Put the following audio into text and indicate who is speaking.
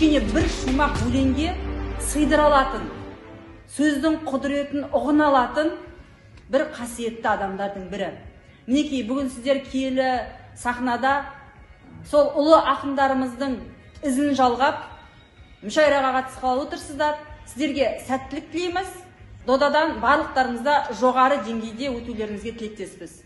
Speaker 1: кішкене бір шумақ өлеңге сыйдыра алатын, сөздің құдіретін ұғына алатын бір қасиетті адамдардың бірі. Мінекей, бүгін сіздер киелі сахнада сол ұлы ақындарымыздың ізін жалғап, мүшәйраға қатысқалы отырсыздар. Сіздерге сәттілік тілейміз. Додадан барлықтарыңызда жоғары деңгейде өтулеріңізге тілектеспіз.